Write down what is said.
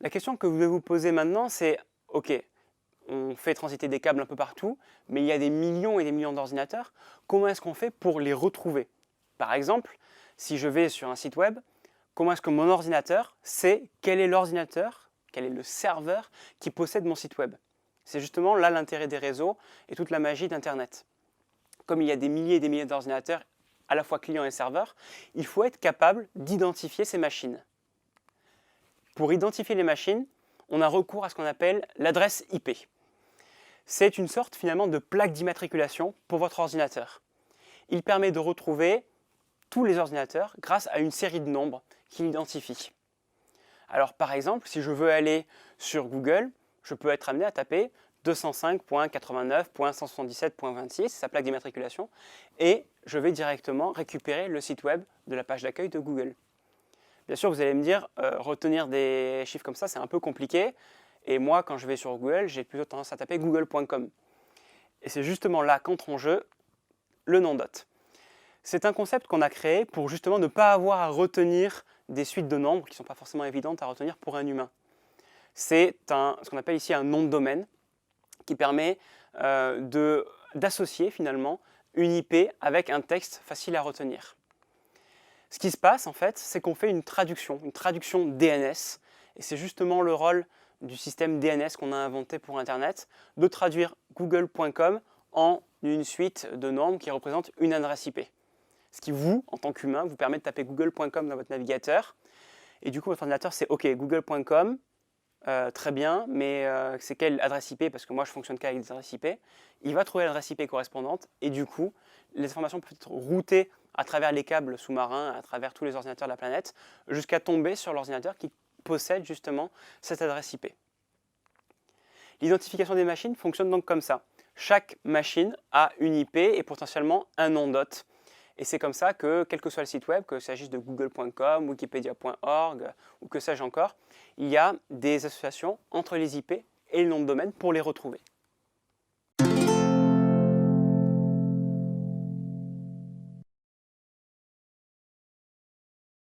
La question que vous devez vous poser maintenant, c'est OK, on fait transiter des câbles un peu partout, mais il y a des millions et des millions d'ordinateurs. Comment est-ce qu'on fait pour les retrouver? Par exemple, si je vais sur un site web, comment est-ce que mon ordinateur sait quel est l'ordinateur, quel est le serveur qui possède mon site web? C'est justement là l'intérêt des réseaux et toute la magie d'Internet. Comme il y a des milliers et des milliers d'ordinateurs, à la fois clients et serveurs, il faut être capable d'identifier ces machines. Pour identifier les machines, on a recours à ce qu'on appelle l'adresse IP. C'est une sorte finalement de plaque d'immatriculation pour votre ordinateur. Il permet de retrouver tous les ordinateurs grâce à une série de nombres qu'il identifie. Alors par exemple, si je veux aller sur Google, je peux être amené à taper 205.89.177.26, sa plaque d'immatriculation, et je vais directement récupérer le site web de la page d'accueil de Google. Bien sûr, vous allez me dire, retenir des chiffres comme ça, c'est un peu compliqué. Et moi, quand je vais sur Google, j'ai plutôt tendance à taper google.com. Et c'est justement là qu'entre en jeu le nom dot. C'est un concept qu'on a créé pour justement ne pas avoir à retenir des suites de nombres qui ne sont pas forcément évidentes à retenir pour un humain. C'est ce qu'on appelle ici un nom de domaine qui permet d'associer finalement une IP avec un texte facile à retenir. Ce qui se passe en fait, c'est qu'on fait une traduction DNS, et c'est justement le rôle du système DNS qu'on a inventé pour Internet, de traduire google.com en une suite de nombres qui représentent une adresse IP. Ce qui vous, en tant qu'humain, vous permet de taper google.com dans votre navigateur, et du coup votre ordinateur c'est OK, google.com, très bien, mais c'est quelle adresse IP? Parce que moi je fonctionne qu'avec des adresses IP. Il va trouver l'adresse IP correspondante, et du coup les informations peuvent être routées à travers les câbles sous-marins, à travers tous les ordinateurs de la planète, jusqu'à tomber sur l'ordinateur qui possède justement cette adresse IP. L'identification des machines fonctionne donc comme ça. Chaque machine a une IP et potentiellement un nom dot. Et c'est comme ça que, quel que soit le site web, qu'il s'agisse de google.com, wikipedia.org ou que sais-je encore, il y a des associations entre les IP et les noms de domaine pour les retrouver.